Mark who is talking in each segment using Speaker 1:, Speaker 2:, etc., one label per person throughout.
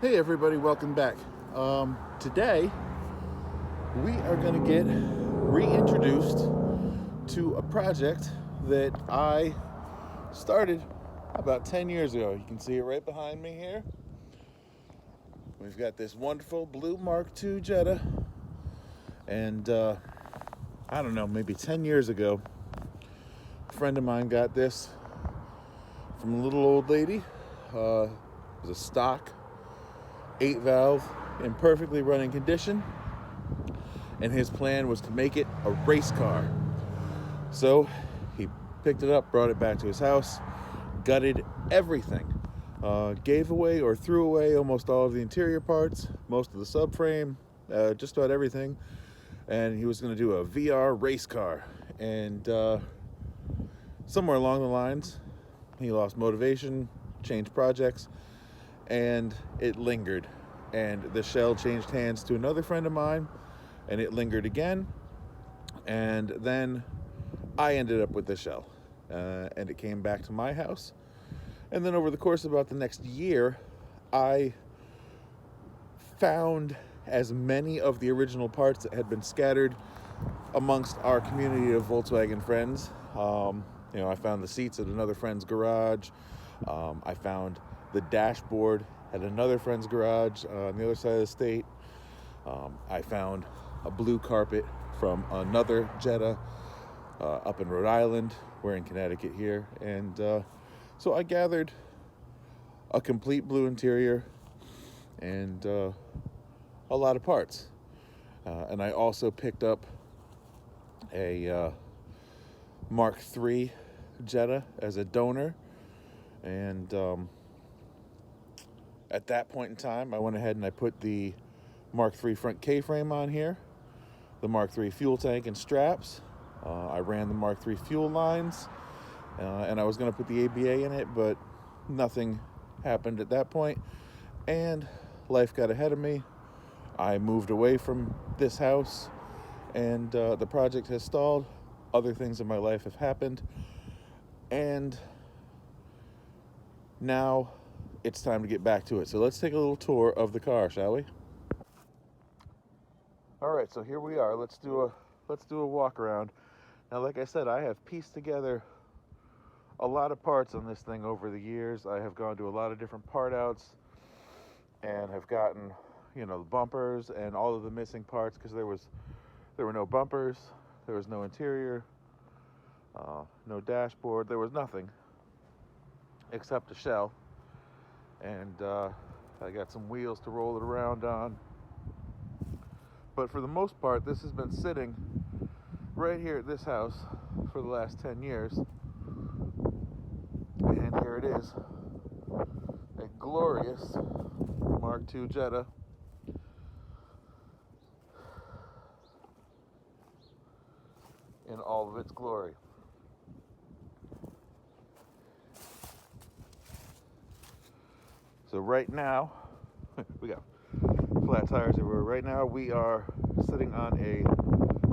Speaker 1: Hey everybody, welcome back. Today we are going to get reintroduced to a project that I started about 10 years ago. You can see it right behind me here. We've got this wonderful blue Mark II Jetta, and I don't know, maybe 10 years ago, a friend of mine got this from a little old lady. It was a stock 8-valve in perfectly running condition, and his plan was to make it a race car. So he picked it up, brought it back to his house, gutted everything, gave away or threw away almost all of the interior parts, most of the subframe, just about everything, and he was going to do a VR race car. And somewhere along the lines, he lost motivation, changed projects, and it lingered. And the shell changed hands to another friend of mine, and it lingered again. And then I ended up with the shell, and it came back to my house. And then over the course of about the next year, I found as many of the original parts that had been scattered amongst our community of Volkswagen friends. I found the seats at another friend's garage. I found the dashboard at another friend's garage on the other side of the state. I found a blue carpet from another Jetta up in Rhode Island. We're in Connecticut here. And so I gathered a complete blue interior and a lot of parts. And I also picked up a Mark III Jetta as a donor. And at that point in time, I went ahead and I put the Mark III front K-frame on here, the Mark III fuel tank and straps. I ran the Mark III fuel lines, and I was going to put the ABA in it, but nothing happened at that point, and life got ahead of me. I moved away from this house, and the project has stalled. Other things in my life have happened, and now it's time to get back to it. So let's take a little tour of the car, shall we? All right, so here we are. Let's do a walk around. Now, like I said, I have pieced together a lot of parts on this thing over the years. I have gone to a lot of different part outs and have gotten, the bumpers and all of the missing parts, because there were no bumpers, there was no interior, no dashboard, there was nothing except a shell. And I got some wheels to roll it around on. But for the most part, this has been sitting right here at this house for the last 10 years. And here it is, a glorious Mark II Jetta. In all of its glory. So right now, we got flat tires everywhere. Right now we are sitting on a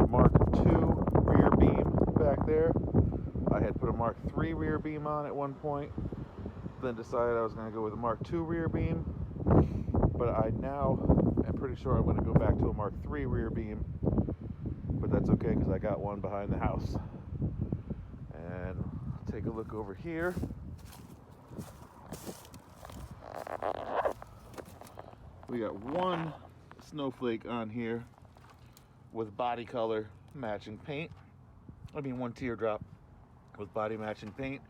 Speaker 1: Mark II rear beam back there. I had put a Mark III rear beam on at one point, then decided I was going to go with a Mark II rear beam, but I now am pretty sure I'm going to go back to a Mark III rear beam, but that's okay because I got one behind the house. And take a look over here. We got one snowflake on here with body color matching paint. One teardrop with body matching paint.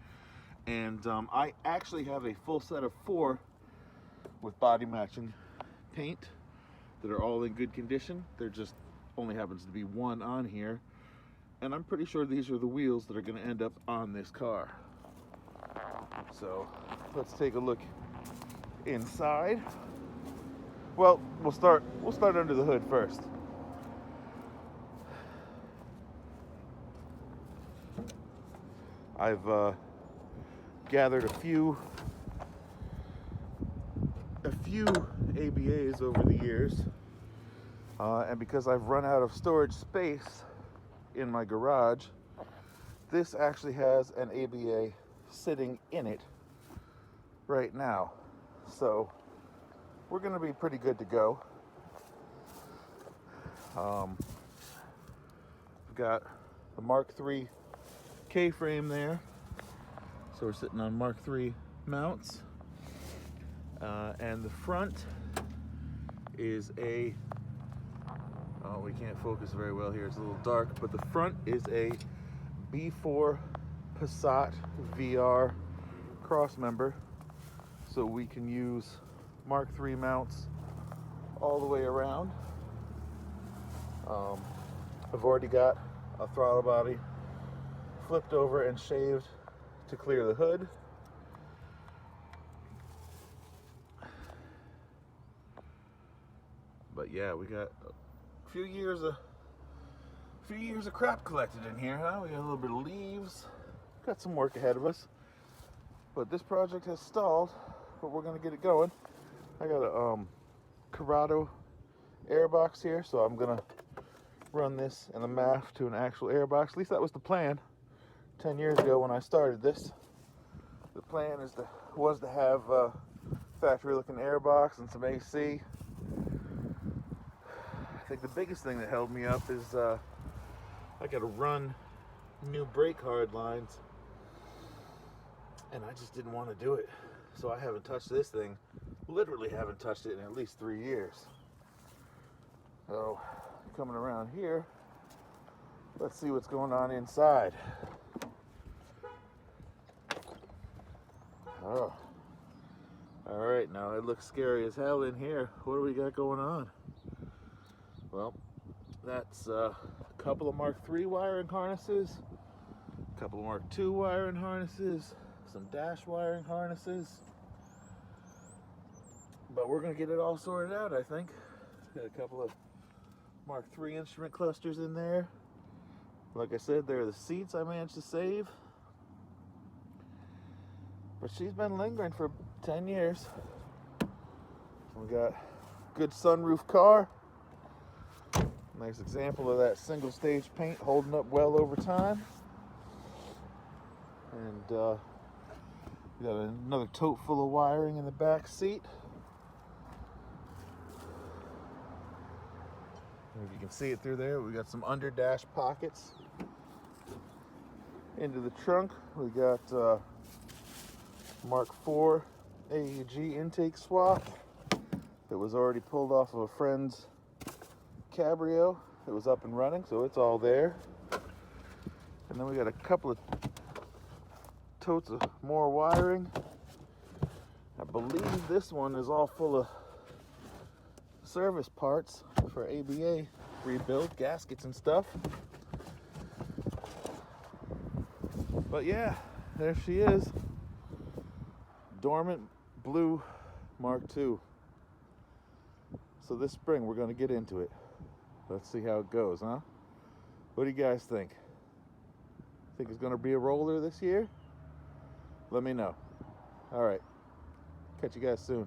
Speaker 1: And I actually have a full set of 4 with body matching paint that are all in good condition. There just only happens to be one on here. And I'm pretty sure these are the wheels that are going to end up on this car. So let's take a look inside. Well, we'll start under the hood first. I've gathered a few ABAs over the years, and because I've run out of storage space in my garage, this actually has an ABA sitting in it right now. So we're going to be pretty good to go. We've got the Mark III K-frame there, so we're sitting on Mark III mounts, and the front is a, oh, we can't focus very well here, it's a little dark, but the front is a B4 Passat VR cross member, so we can use Mark III mounts all the way around. I've already got a throttle body flipped over and shaved to clear the hood. But yeah, we got a few years of crap collected in here, huh? We got a little bit of leaves. Got some work ahead of us. But this project has stalled, but we're gonna get it going. I got a Corrado airbox here, so I'm gonna run this and the MAF to an actual airbox. At least that was the plan 10 years ago when I started this. The plan was to have a factory looking airbox and some AC. I think the biggest thing that held me up is I gotta run new brake hard lines, and I just didn't want to do it. So I haven't touched this thing, literally haven't touched it in at least 3 years. So coming around here, let's see what's going on inside. Oh, all right, now it looks scary as hell in here. What do we got going on? Well, that's a couple of Mark III wiring harnesses, a couple of Mark II wiring harnesses, some dash wiring harnesses, but we're gonna get it all sorted out, I think. Got a couple of Mark III instrument clusters in there. Like I said, there are the seats I managed to save. But she's been lingering for 10 years. We got good sunroof car. Nice example of that single stage paint holding up well over time. And we got another tote full of wiring in the back seat. If you can see it through there, we got some under dash pockets. Into the trunk, we got Mark IV AEG intake swap that was already pulled off of a friend's Cabrio. It was up and running, so it's all there. And then we got a couple of totes of more wiring. I believe this one is all full of service parts for ABA rebuild, gaskets and stuff. But yeah, there she is. Dormant blue Mark II. So this spring we're going to get into it. Let's see how it goes, huh? What do you guys think? Think it's going to be a roller this year? Let me know. All right. Catch you guys soon.